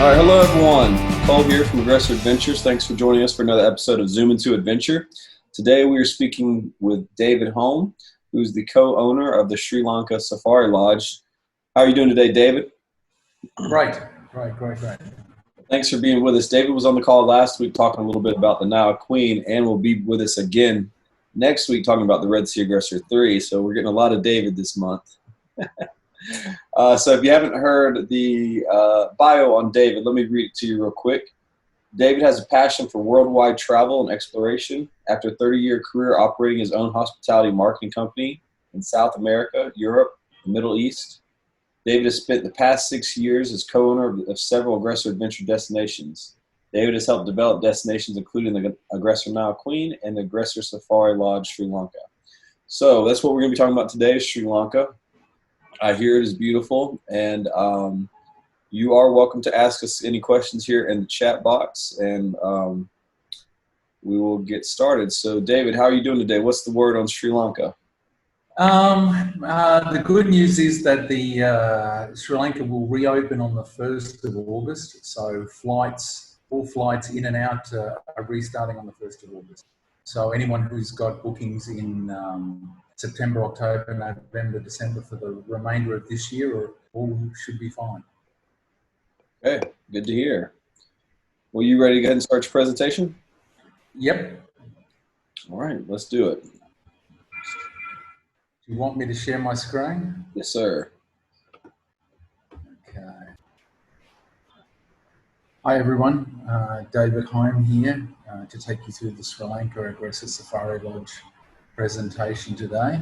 All right, hello everyone. Cole here from Aggressor Adventures. Thanks for joining us for another episode of Zoom Into Adventure. Today we are speaking with David Holm, who's the co-owner of the Sri Lanka Safari Lodge. How are you doing today, David? Great. Thanks for being with us. David was on the call last week talking a little bit about the Nile Queen, and will be with us again next week talking about the Red Sea Aggressor 3. So we're getting a lot of David this month. So if you haven't heard the bio on David, let me read it to you real quick. David has a passion for worldwide travel and exploration. After a 30-year career operating his own hospitality marketing company in South America, Europe, the Middle East, David has spent the past 6 years as co-owner of several Aggressor Adventure destinations. David has helped develop destinations including the Aggressor Nile Queen and the Aggressor Safari Lodge, Sri Lanka. So that's what we're going to be talking about today, Sri Lanka. I hear it is beautiful, and you are welcome to ask us any questions here in the chat box, and we will get started. So, David, how are you doing today? What's the word on Sri Lanka? The good news is that the Sri Lanka will reopen on the 1st of August, so all flights in and out are restarting on the 1st of August. So anyone who's got bookings in September, October, November, December for the remainder of this year all should be fine. Okay, good to hear. Well, you ready to go ahead and start your presentation? Yep. All right, let's do it. Do you want me to share my screen? Yes, sir. Okay. Hi everyone, David Holm here to take you through the Sri Lanka Aggressor Safari Lodge presentation today.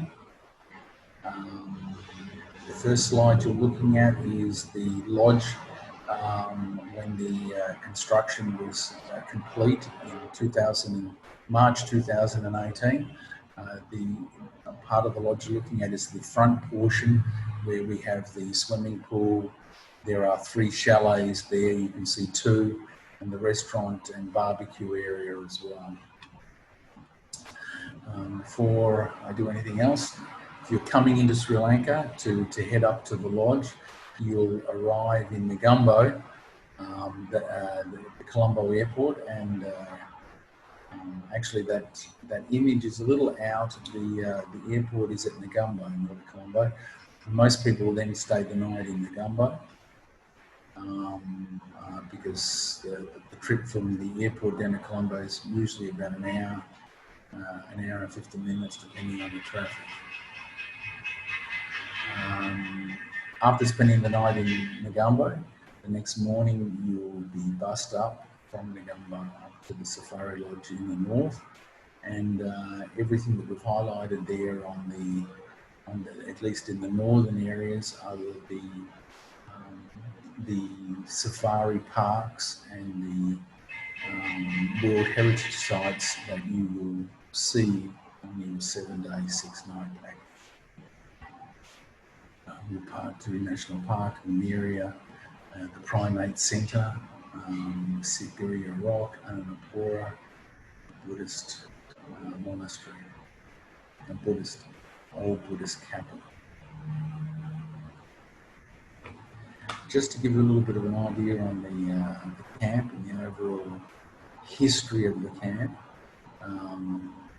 The first slide you're looking at is the lodge when the construction was complete in March 2018. The part of the lodge you're looking at is the front portion where we have the swimming pool. There are 3 chalets there, you can see 2, and the restaurant and barbecue area as well. Before I do anything else, if you're coming into Sri Lanka to head up to the lodge, you'll arrive in Negombo, the Colombo airport, and actually that image is a little out. The airport is at Negombo, not at Colombo. Most people then stay the night in Negombo because the trip from the airport down to Colombo is usually about an hour and 50 minutes, depending on the traffic. After spending the night in Negombo, the next morning you'll be bussed up from Negombo up to the Safari Lodge in the north, and everything that we've highlighted there on the at least in the northern areas are the safari parks and the World Heritage sites that you will see on your 7-day, 6-night package. We're National Park, Miria, the Primate Centre, Siberia Rock, Annapurna, Buddhist monastery, old Buddhist capital. Just to give you a little bit of an idea on the camp and the overall history of the camp.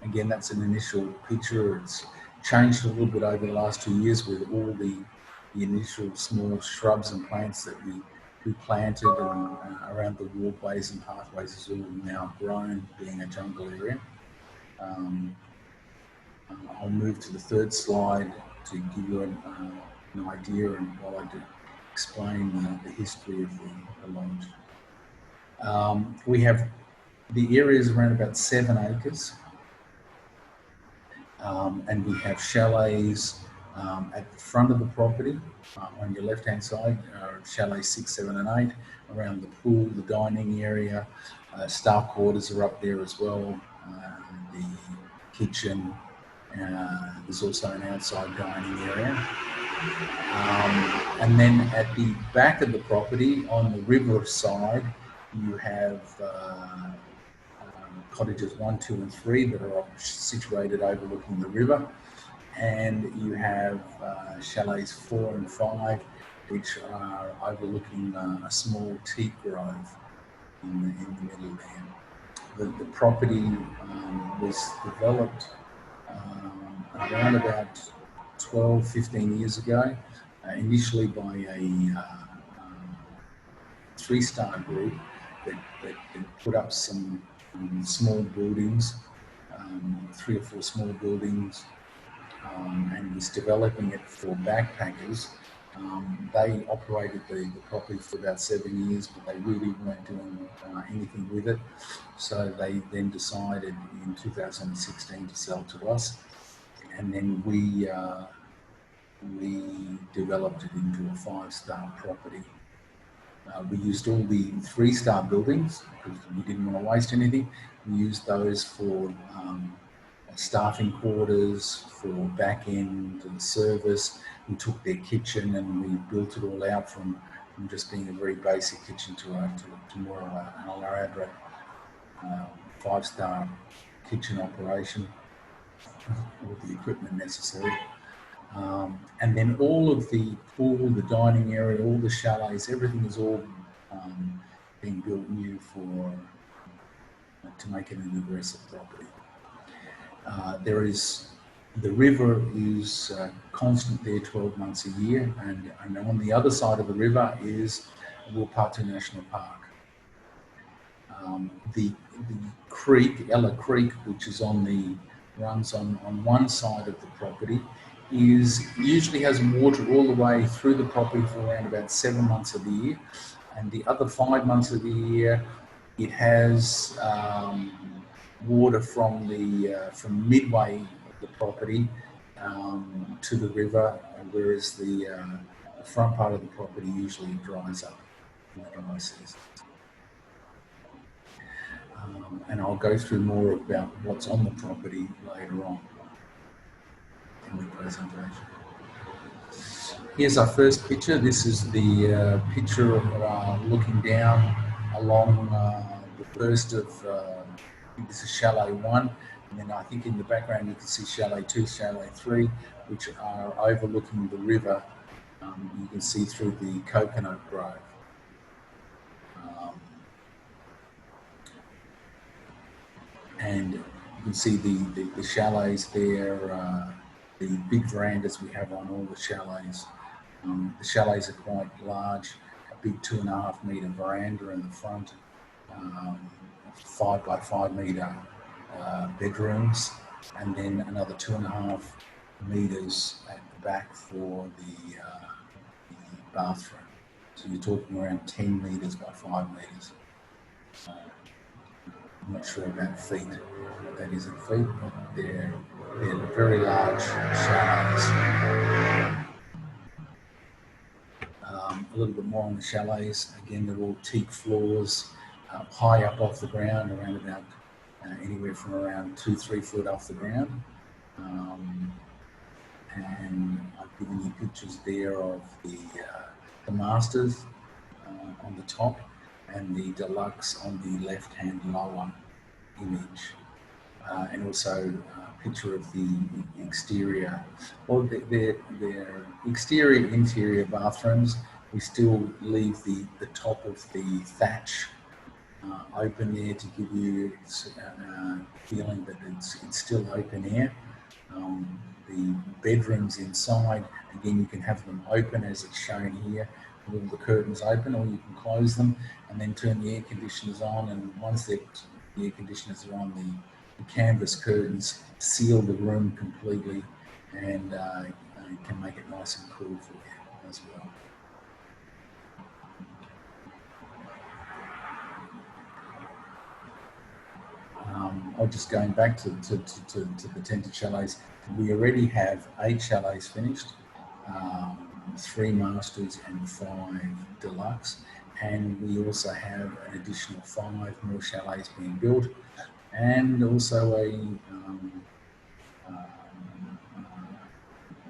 Again, that's an initial picture. It's changed a little bit over the last 2 years with all the initial small shrubs and plants that we planted and around the walkways and pathways is all now grown, being a jungle area. I'll move to the third slide to give you an idea, and while I do explain the history of the lodge. We have the area is around about 7 acres, and we have chalets at the front of the property. On your left-hand side are chalet 6, 7, and 8. Around the pool, the dining area, staff quarters are up there as well. The kitchen. There's also an outside dining area. And then at the back of the property, on the river side, you have cottages 1, 2, and 3 that are situated overlooking the river, and you have chalets 4 and 5 which are overlooking a small teak grove in the middle there. The property was developed around about 12, 15 years ago, initially by a three-star group that put up some small buildings, 3 or 4 small buildings, and was developing it for backpackers. They operated the property for about 7 years, but they really weren't doing anything with it. So they then decided in 2016 to sell to us, and then we developed it into a 5-star property. We used all the 3-star buildings because we didn't want to waste anything. We used those for staffing quarters, for back-end service. We took their kitchen and we built it all out from just being a very basic kitchen to more of an elaborate 5-star kitchen operation with the equipment necessary. And then all of the pool, the dining area, all the chalets, everything is all being built new to make it an aggressive property. The river is constant there 12 months a year, and on the other side of the river is Leopards National Park. The creek, Ella Creek, which is runs on one side of the property, usually has water all the way through the property for around about 7 months of the year, and the other 5 months of the year it has water from midway of the property to the river, whereas the front part of the property usually dries up in the dry season. And I'll go through more about what's on the property later on in the presentation. Here's our first picture. This is the picture of looking down along the first of, I think this is Chalet 1, and then I think in the background you can see Chalet 2, Chalet 3, which are overlooking the river. You can see through the coconut grove. And you can see the chalets there, the big verandas we have on all the chalets. The chalets are quite large, a big 2.5 metre veranda in the front, 5 by 5 metre bedrooms, and then another 2.5 metres at the back for the bathroom. So you're talking around 10 metres by 5 metres. I'm not sure about feet, what that is in feet, but they're very large chalets. A little bit more on the chalets. Again, they're all teak floors, high up off the ground, around about anywhere from around 2-3 foot off the ground. And I've given you pictures there of the masters on the top, and the deluxe on the left-hand lower image, and also a picture of the exterior, or their exterior and interior bathrooms. We still leave the top of the thatch open there to give you a feeling that it's still open air. The bedrooms inside, again, you can have them open as it's shown here, with all the curtains open, or you can close them and then turn the air conditioners on, and once the air conditioners are on, the canvas curtains seal the room completely, and can make it nice and cool for you as well. Just going back to the tented chalets, we already have 8 chalets finished, 3 masters and 5 deluxe, and we also have an additional 5 more chalets being built, and also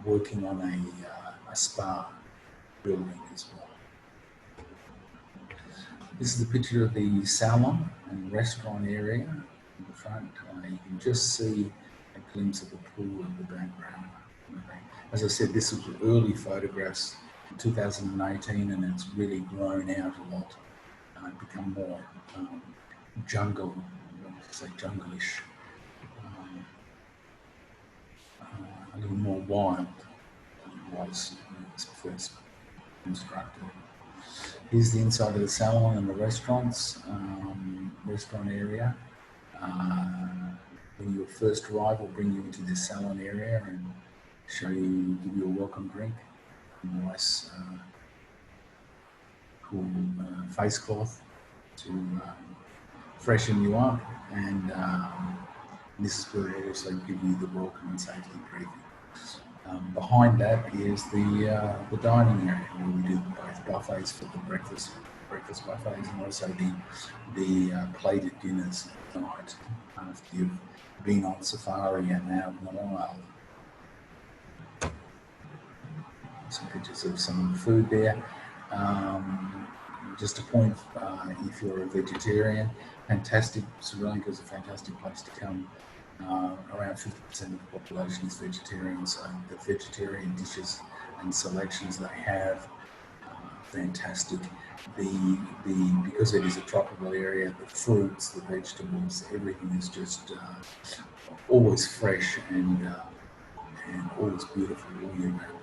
working on a spa building as well. This is a picture of the salon and restaurant area in the front. You can just see a glimpse of the pool in the background. As I said, this was early photographs 2018, and it's really grown out a lot, become more jungle, say jungle-ish, a little more wild than it was when it was first constructed. Here's the inside of the salon and the restaurant area. When you first arrive, we'll bring you into the salon area and give you a welcome drink, a nice cool face cloth to freshen you up, and this is where they also give you the welcome and safety briefing. Behind that is the dining area, where we do both buffets for the breakfast buffets, and also the plated dinners at night after you've been on safari and out in the wild. Some pictures of some food there. Just a point, if you're a vegetarian, fantastic. Sri Lanka is a fantastic place to come. Around 50% of the population is vegetarian, so the vegetarian dishes and selections they have fantastic. Because it is a tropical area, the fruits, the vegetables, everything is just always fresh and always beautiful all year round.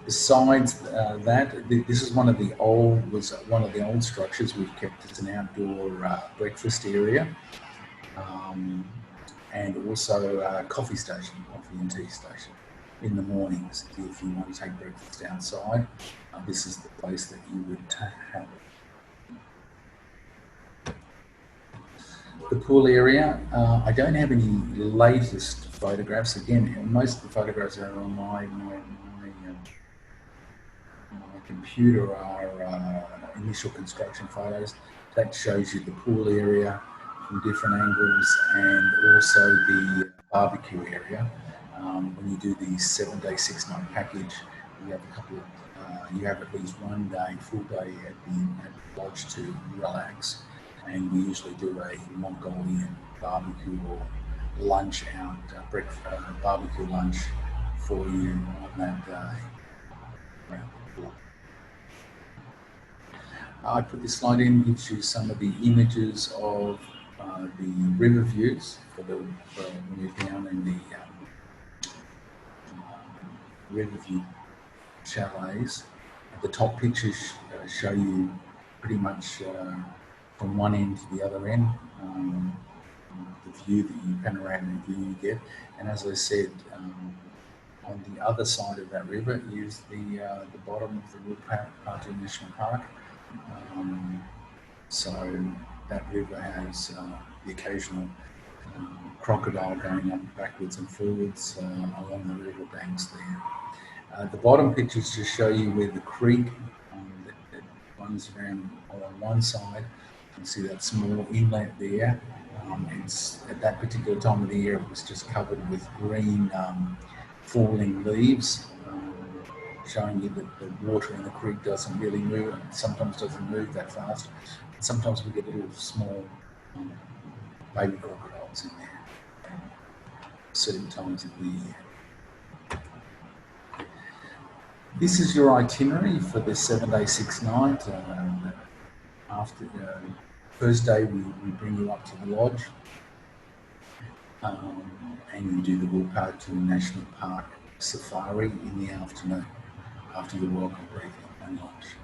Besides that, this is one of the old structures we've kept as an outdoor breakfast area, and also a coffee and tea station in the mornings. If you want to take breakfast outside, this is the place that you would have it. The pool area, I don't have any latest photographs. Again, most of the photographs are on my computer are initial construction photos. That shows you the pool area from different angles, and also the barbecue area. When you do the 7-day, 6-night package, you have you have at least one day, full day at the lodge to relax, and we usually do a Mongolian barbecue or lunch out, barbecue lunch for you on that day. I put this slide in, gives you some of the images of the river views for when you're down in the river view chalets. The top pictures show you pretty much from one end to the other end, the panoramic view you get. And as I said, on the other side of that river is the bottom of the Leopards National Park. So that river has the occasional crocodile going up backwards and forwards along the river banks there. The bottom pictures just show you where the creek that runs around on one side. You can see that small inlet there. It's at that particular time of the year, it was just covered with green falling leaves, showing you that the water in the creek doesn't really move, sometimes doesn't move that fast. Sometimes we get little small baby crocodiles in there certain times of the year. This is your itinerary for the 7-day, 6-night. After the first day, we bring you up to the lodge, and you do the Leopards National Park safari in the afternoon after your welcome briefing and lunch.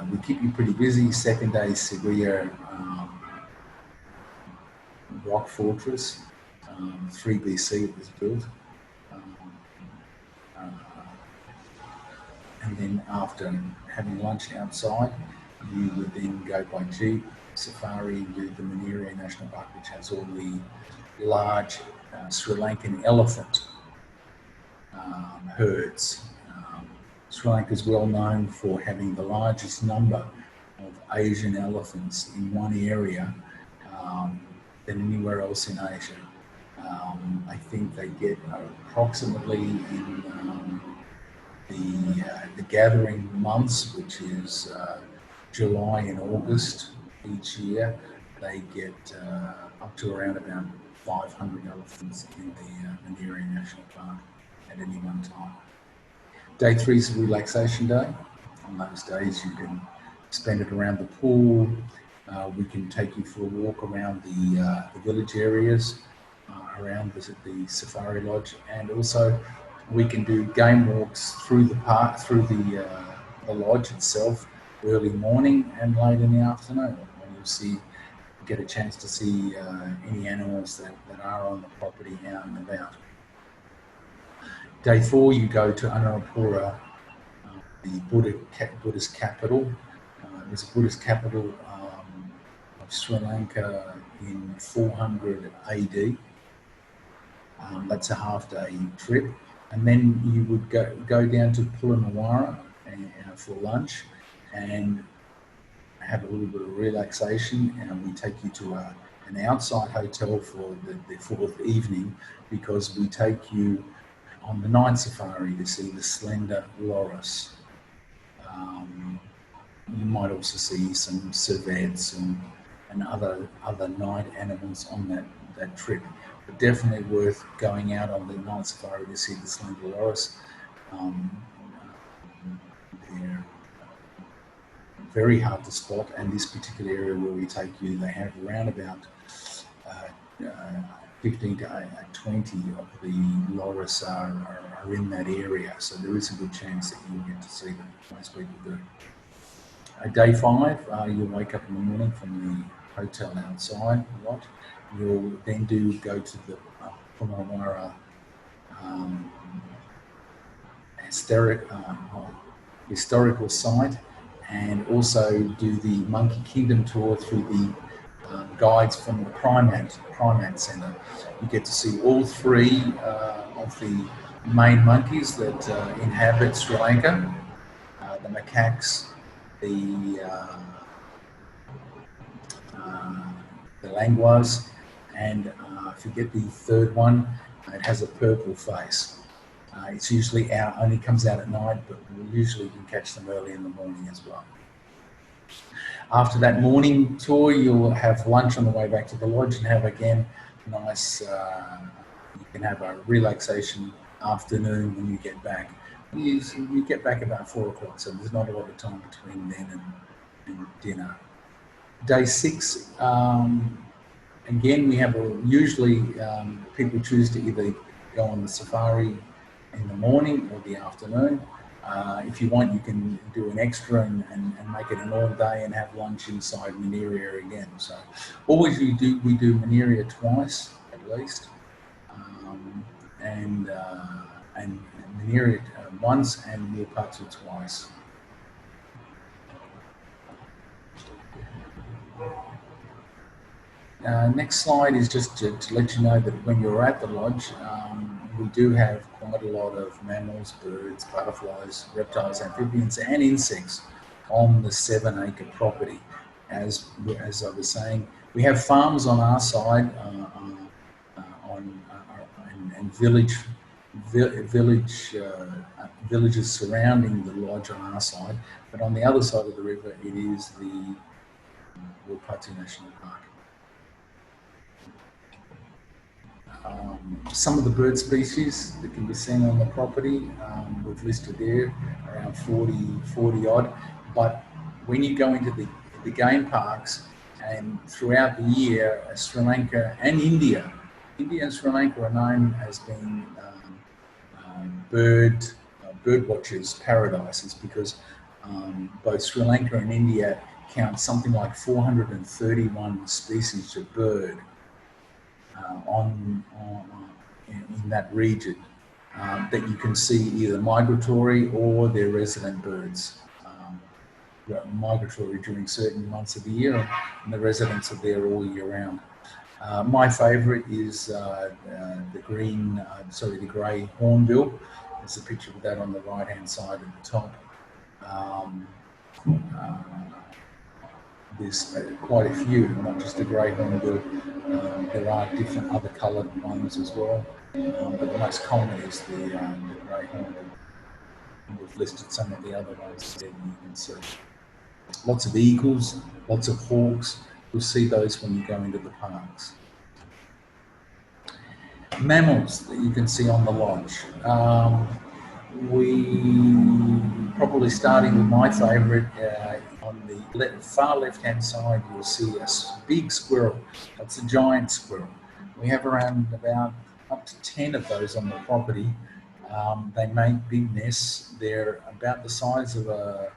We keep you pretty busy. Second day, Sevilla rock fortress, 3 BC it was built. And then after having lunch outside, you would then go by jeep safari and do the Mineria National Park, which has all the large Sri Lankan elephant herds. Sri Lanka is well known for having the largest number of Asian elephants in one area than anywhere else in Asia. I think they get approximately in the gathering months, which is July and August each year, they get up to around about 500 elephants in the Maneira National Park at any one time. Day 3 is a relaxation day. On those days, you can spend it around the pool. We can take you for a walk around the village areas, around the safari lodge, and also we can do game walks through the park, through the lodge itself, early morning and late in the afternoon. And you'll get a chance to see any animals that are on the property out and about. Day 4, you go to Anuradhapura, the Buddhist capital. There's a Buddhist capital of Sri Lanka in 400 AD. That's a half-day trip. And then you would go down to Pulanawara for lunch and have a little bit of relaxation, and we take you to an outside hotel for the fourth evening, because we take you on the night safari to see the slender loris. You might also see some civets and other night animals on that trip. But definitely worth going out on the night safari to see the slender loris. They're very hard to spot, and this particular area where we take you, they have around about 15 to 20 of the loris are in that area, so there is a good chance that you'll get to see them. Most people do. Day 5, you'll wake up in the morning from the hotel outside a lot. You'll then go to the Pulanawara historical site, and also do the Monkey Kingdom tour through the guides from the Primate Centre. You get to see all 3 of the main monkeys that inhabit Sri Lanka, the macaques, the languas, and I forget the third one. It has a purple face. It's usually only comes out at night, but usually you can catch them early in the morning as well. After that morning tour, you'll have lunch on the way back to the lodge and have again nice. You can have a relaxation afternoon when you get back. You get back about 4 o'clock, so there's not a lot of time between then and dinner. Day 6, again, we have usually people choose to either go on the safari in the morning or the afternoon. If you want, you can do an extra and make it an all day and have lunch inside Maneira again. So always we do Maneira twice at least, and Maneira once and Leopards twice. Next slide is just to let you know that when you're at the lodge, we do have quite a lot of mammals, birds, butterflies, reptiles, amphibians, and insects on the 7-acre property. As I was saying, we have farms on our side, and villages surrounding the lodge on our side. But on the other side of the river, it is the Leopards National Park. Some of the bird species that can be seen on the property, we've listed there, around 40 odd. But when you go into the game parks, and throughout the year, Sri Lanka and India and Sri Lanka are known as being bird watchers' paradises, because both Sri Lanka and India count something like 431 species of bird in that region that you can see either migratory or their resident birds. Migratory during certain months of the year, and the residents are there all year round. My favourite is the grey hornbill. There's a picture of that on the right-hand side at the top. There's quite a few, not just the grey hornbill. There are different other coloured ones as well, but the most common is the grey hornbill. And we've listed some of the other ones there you can see. Lots of eagles, lots of hawks. You'll see those when you go into the parks. Mammals that you can see on the lodge. We probably starting with my favourite. On the far left-hand side, you'll see a big squirrel. That's a giant squirrel. We have around about up to 10 of those on the property. They make big nests. They're about the size of a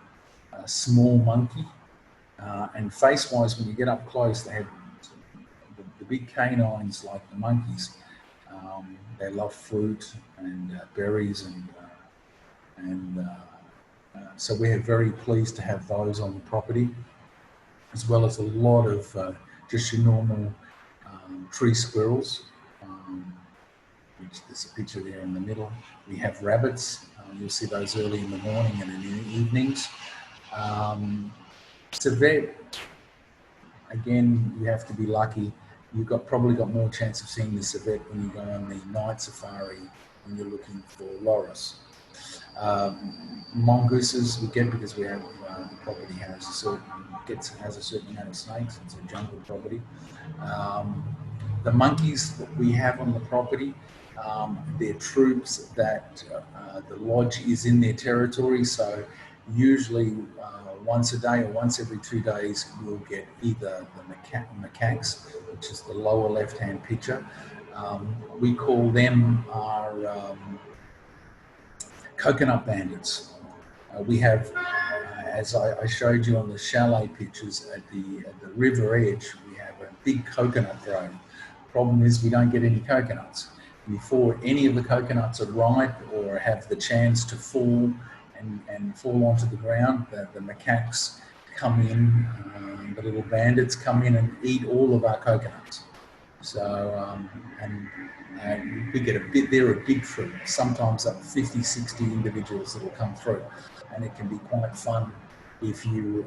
small monkey. And face-wise, when you get up close, they have the big canines like the monkeys. They love fruit and berries, and so we're very pleased to have those on the property, as well as a lot of just your normal tree squirrels, which there's a picture there in the middle. We have rabbits. You'll see those early in the morning and in the evenings. Civet, again, you have to be lucky. You've probably got more chance of seeing the civet when you go on the night safari when you're looking for loris. Mongooses we get because we have the property has a certain amount of snakes. It's a jungle property. The monkeys that we have on the property, they're troops that the lodge is in their territory. So usually once a day or once every 2 days, we'll get either the macaques, which is the lower left-hand picture. We call them our coconut bandits. We have, as I showed you on the chalet pictures, at the river edge, we have a big coconut grove. Problem is we don't get any coconuts. Before any of the coconuts are ripe or have the chance to fall and fall onto the ground, the macaques come in, the little bandits come in and eat all of our coconuts. So, we get they're a big troop, sometimes up 50, 60 individuals that will come through. And it can be quite fun if you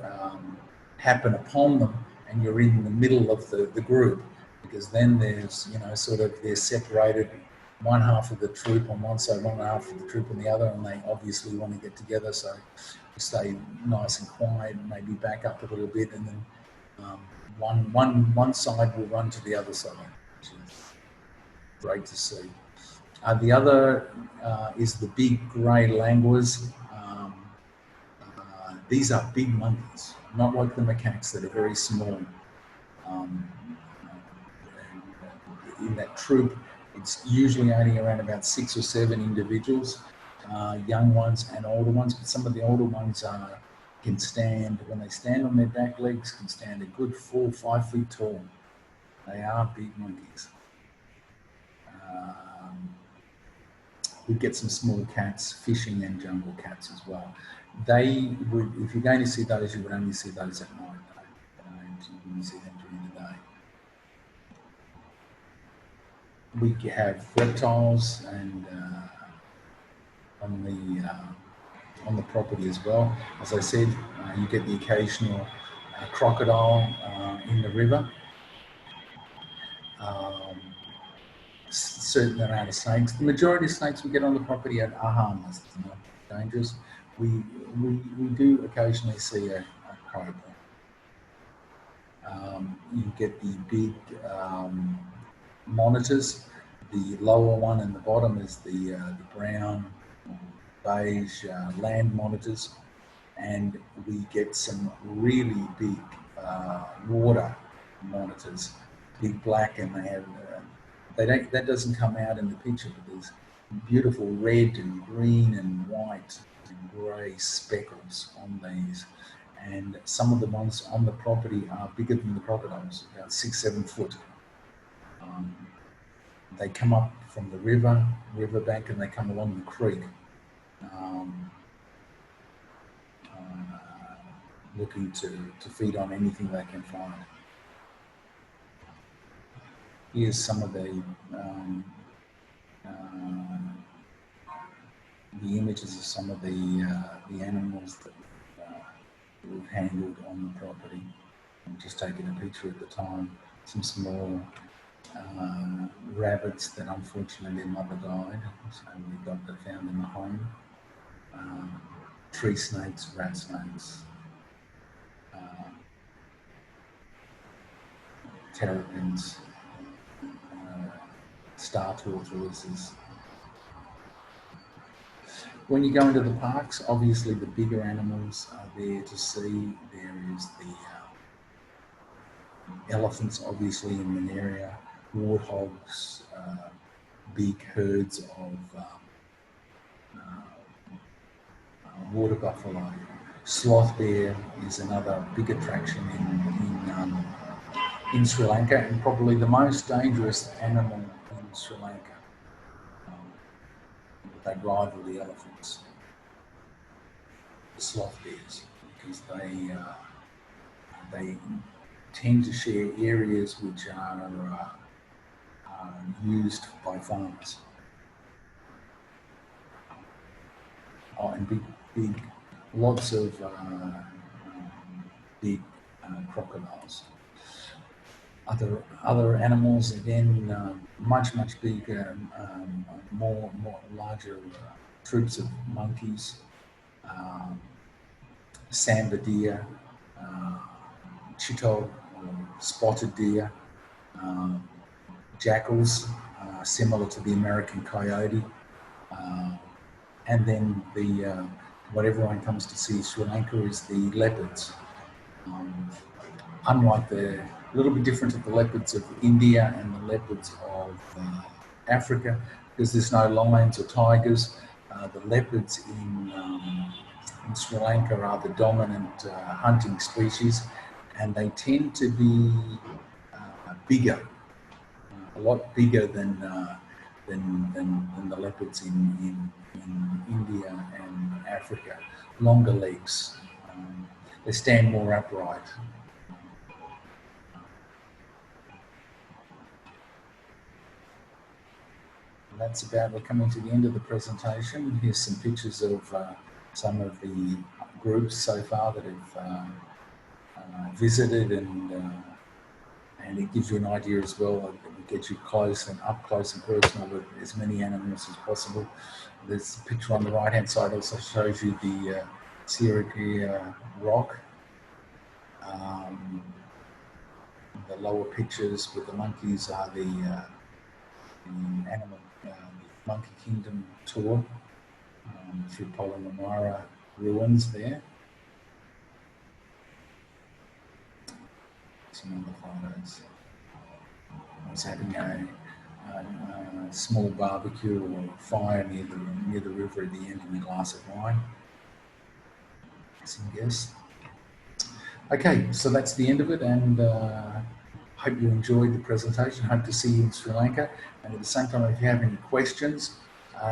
happen upon them and you're in the middle of the group, because then there's, they're separated, one half of the troop on one side, one half of the troop on the other, and they obviously want to get together. So you stay nice and quiet, maybe back up a little bit, and then one side will run to the other side, which is great to see. The other is the big grey languors. These are big monkeys, not like the macaques that are very small. In that troop, it's usually only around about 6 or 7 individuals, young ones and older ones, but some of the older ones can stand, when they stand on their back legs, can stand a good 4 or 5 feet tall. They are big monkeys. We get some small cats, fishing and jungle cats as well. They would, if you're going to see those, you would only see those at night. You wouldn't see them during the day. We have reptiles and on the property as well. As I said, you get the occasional crocodile in the river. Certain amount of snakes. The majority of snakes we get on the property are harmless, not dangerous. We do occasionally see a cobra. You get the big monitors. The lower one and the bottom is the brown, beige land monitors, and we get some really big water monitors, big black, and they have. That doesn't come out in the picture, but there's beautiful red and green and white and grey speckles on these. And some of the ones on the property are bigger than the crocodiles, about 6, 7 foot. They come up from the riverbank, and they come along the creek, looking to feed on anything they can find. Here's some of the images of some of the animals that we've handled on the property. I'm just taking a picture at the time. Some small rabbits that unfortunately their mother died, so we got that found in the home. Tree snakes, rat snakes, terrapins. star tortoises. When you go into the parks, obviously the bigger animals are there to see. There is the elephants, obviously, in the area, warthogs, big herds of water buffalo. Sloth bear is another big attraction in Sri Lanka, and probably the most dangerous animal in Sri Lanka. They rival the elephants, the sloth bears, because they tend to share areas which are used by farmers. Oh, and big, lots of big crocodiles. Other animals, again, much bigger, more larger troops of monkeys, sambar deer, chitto, spotted deer, jackals, similar to the American coyote, and then what everyone comes to see in Sri Lanka is the leopards. Unlike a little bit different to the leopards of India and the leopards of Africa, because there's no lions or tigers. The leopards in Sri Lanka are the dominant hunting species, and they tend to be bigger, a lot bigger than the leopards in India and Africa. Longer legs. They stand more upright. That's about, we're coming to the end of the presentation. Here's some pictures of some of the groups so far that have visited, and it gives you an idea as well. It gets you up close and personal with as many animals as possible. This picture on the right hand side also shows you the Sierra rock. The lower pictures with the monkeys are the animal Monkey Kingdom tour through Polonamara ruins there. Some other photos. I was having a small barbecue or fire near the river at the end in a glass of wine. Some guests. Okay, so that's the end of it, and hope you enjoyed the presentation. Hope to see you in Sri Lanka. And at the same time, if you have any questions,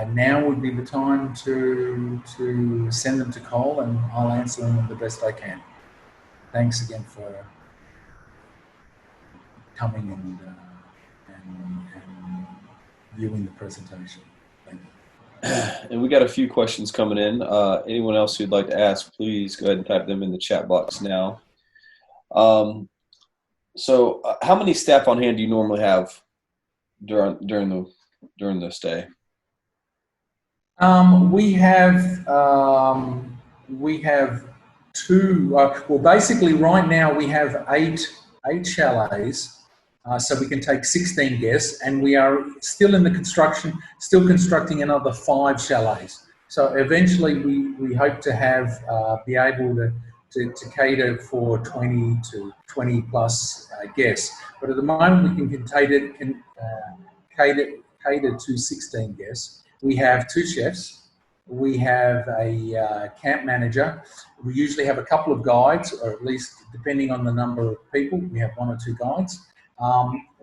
now would be the time to send them to Cole, and I'll answer them the best I can. Thanks again for coming and viewing the presentation. Thank you. And we got a few questions coming in. Anyone else who'd like to ask, please go ahead and type them in the chat box now. So how many staff on hand do you normally have during the stay? We have two. Well, basically, right now we have eight chalets, so we can take 16 guests, and we are still in the still constructing another 5 chalets. So eventually, we hope to have be able to cater for 20 to 20 plus guests. But at the moment, we can cater to 16 guests. We have 2 chefs. We have a camp manager. We usually have a couple of guides, or at least depending on the number of people, we have 1 or 2 guides.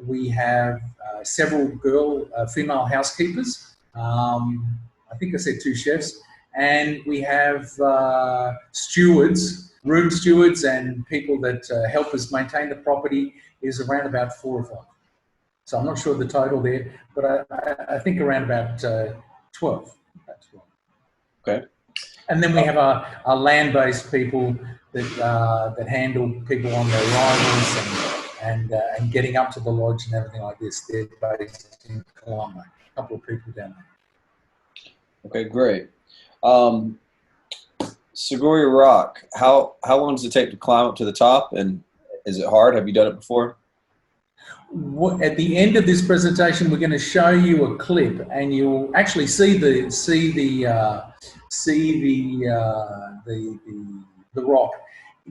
We have several female housekeepers. I think I said 2 chefs. And we have stewards, room stewards, and people that help us maintain the property is around about 4 or 5. So I'm not sure the total there, but I think around about 12. Okay. And then we have our land-based people that handle people on their arrivals and getting up to the lodge and everything like this. They're based in Colombo. A couple of people down there. Okay, great. Segoria Rock, how long does it take to climb up to the top, and is it hard? Have you done it before? At the end of this presentation, we're going to show you a clip, and you'll actually see the rock.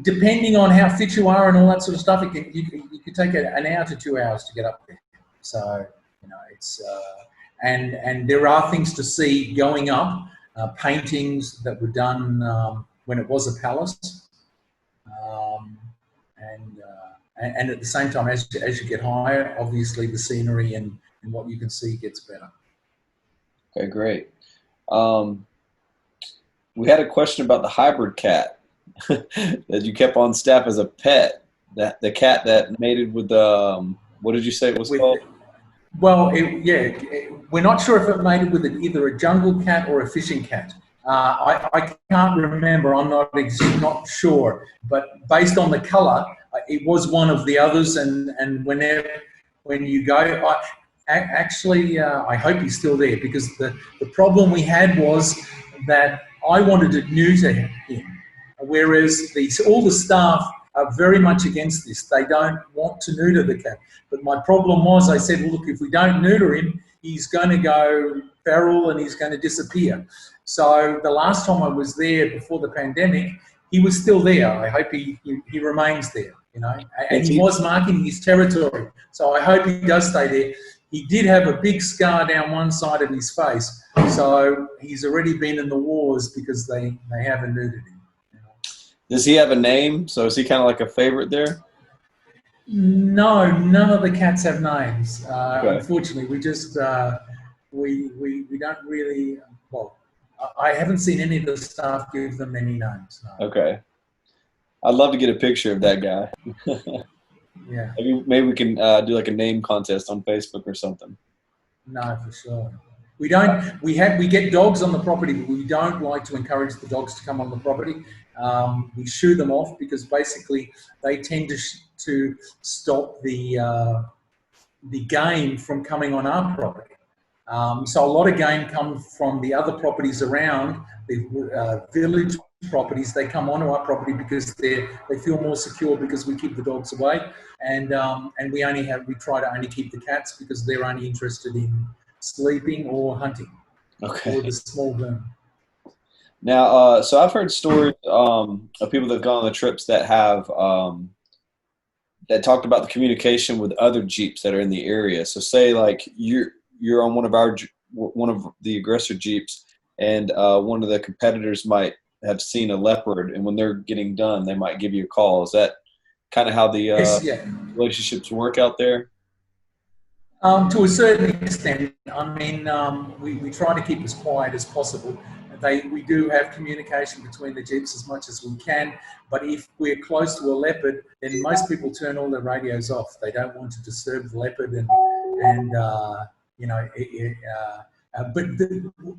Depending on how fit you are and all that sort of stuff, you could take an hour to 2 hours to get up there. So it's and there are things to see going up, paintings that were done when it was a palace, and at the same time, as you get higher, obviously the scenery and what you can see gets better. Okay, great. We had a question about the hybrid cat that you kept on staff as a pet. That the cat that mated with what did you say it was called? Well, we're not sure if it mated with either a jungle cat or a fishing cat. I can't remember. I'm not sure. But based on the colour, it was one of the others. And when you go, I hope he's still there, because the problem we had was that I wanted to neuter him, whereas all the staff are very much against this. They don't want to neuter the cat. But my problem was, I said, well, look, if we don't neuter him, he's going to go feral and he's going to disappear. So the last time I was there before the pandemic, he was still there. I hope he remains there, and he was marking his territory. So I hope he does stay there. He did have a big scar down one side of his face. So he's already been in the wars because they haven't neutered him. Does he have a name? So is he kind of like a favorite there? No, none of the cats have names. Okay. Unfortunately, we just we don't really. Well, I haven't seen any of the staff give them any names. No. Okay. I'd love to get a picture of that guy. Yeah. Maybe we can do like a name contest on Facebook or something. No, for sure. We don't. We get dogs on the property, but we don't like to encourage the dogs to come on the property. We shoo them off because basically they tend to stop the game from coming on our property. So a lot of game comes from the other properties around, the village properties. They come onto our property because they feel more secure because we keep the dogs away, and we try to only keep the cats because they're only interested in sleeping or hunting. Okay. Or the small game. Now, so I've heard stories of people that have gone on the trips that have that talked about the communication with other Jeeps that are in the area. So say like you're on one of the Aggressor Jeeps, and one of the competitors might have seen a leopard, and when they're getting done, they might give you a call. Is that kind of how the relationships work out there? To a certain extent. I mean, we try to keep as quiet as possible. We do have communication between the Jeeps as much as we can, but if we're close to a leopard, then most people turn all their radios off. They don't want to disturb the leopard, but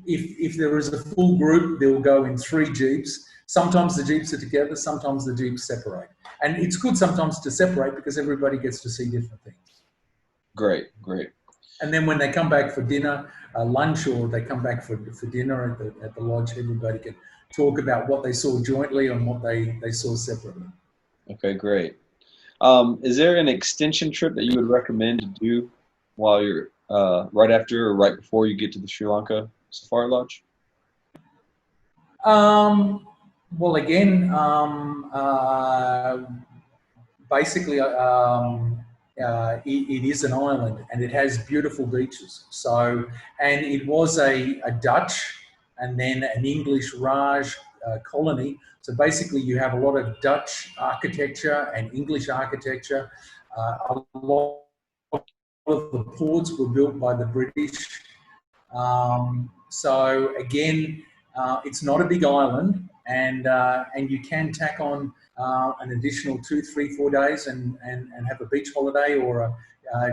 if there is a full group, they'll go in 3 Jeeps. Sometimes the Jeeps are together, sometimes the Jeeps separate. And it's good sometimes to separate because everybody gets to see different things. Great. And then when they come back for dinner, lunch, or they come back for dinner at the lodge, everybody can talk about what they saw jointly and what they saw separately. Okay, great. Is there an extension trip that you would recommend to do while you're right after or right before you get to the Sri Lanka Safari Lodge? Well, again, basically, it is an island and it has beautiful beaches. So, and it was a Dutch and then an English Raj colony. So basically, you have a lot of Dutch architecture and English architecture. A lot of the ports were built by the British. So again, it's not a big island, and you can tack on an additional 2, 3, 4 days and have a beach holiday, or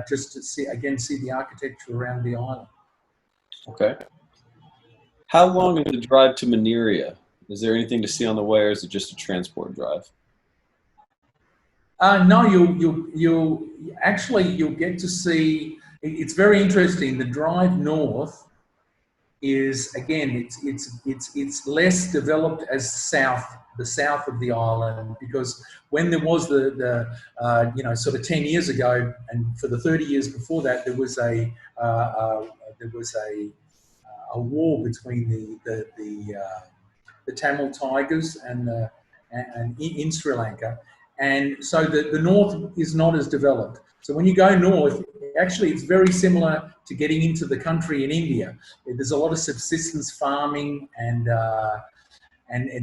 just to see the architecture around the island. Okay. How long is the drive to Maneria? Is there anything to see on the way, or is it just a transport drive? No, you'll get to see. It's very interesting. The drive north is, again, it's less developed as the south of the island, because when there was the sort of 10 years ago, and for the 30 years before that, there was a war between the Tamil Tigers and in Sri Lanka, and so the north is not as developed. So when you go north, actually it's very similar to getting into the country in India. There's a lot of subsistence farming and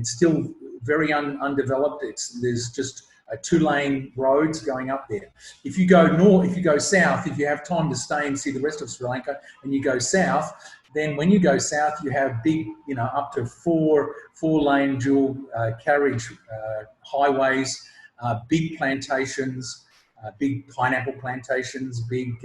still very undeveloped. There's just 2-lane roads going up there. If you go north, if you go south, if you have time to stay and see the rest of Sri Lanka, and you go south, then when you go south, you have big, up to 4-lane dual carriage highways, big plantations, big pineapple plantations, big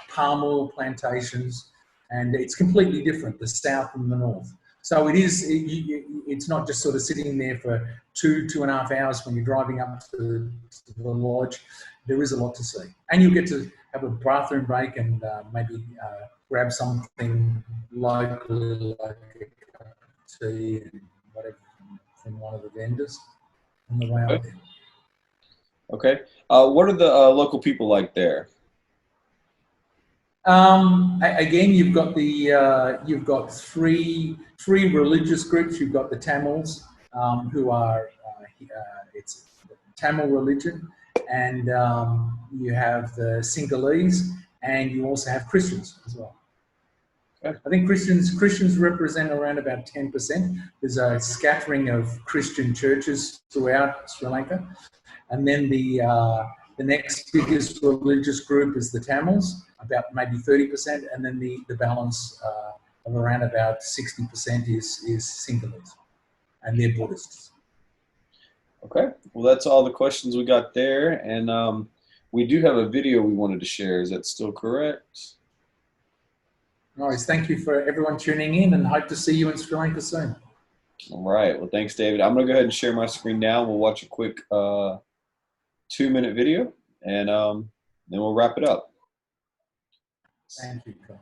palm oil plantations, and it's completely different, the south and the north. So it's not just sort of sitting there for 2.5 hours when you're driving up to the lodge. There is a lot to see. And you'll get to have a bathroom break and maybe grab something locally, like a cup of tea and whatever from one of the vendors on the way up there. Okay. What are the local people like there? Again, you've got three religious groups. You've got the Tamils, who are it's Tamil religion, and you have the Sinhalese, and you also have Christians as well. Okay. I think Christians represent around about 10%. There's a scattering of Christian churches throughout Sri Lanka, and then the next biggest religious group is the Tamils, about maybe 30%, and then the balance of around about 60% is Sinhalese, and they're Buddhists. Okay, well that's all the questions we got there, and we do have a video we wanted to share. Is that still correct? Nice. Thank you for everyone tuning in, and hope to see you in Sri Lanka soon. All right. Well, thanks, David. I'm going to go ahead and share my screen now. We'll watch a quick 2-minute video, and then we'll wrap it up. Thank you, Carl.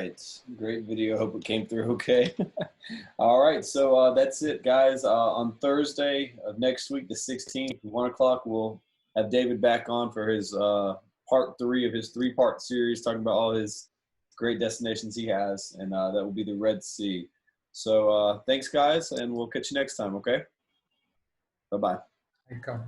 right. Great video. Hope it came through okay. All right. So that's it, guys. On Thursday of next week, the 16th, 1 o'clock, we'll have David back on for his part 3 of his 3-part series, talking about all his great destinations he has. And that will be the Red Sea. So thanks, guys, and we'll catch you next time, okay? Bye-bye. Come.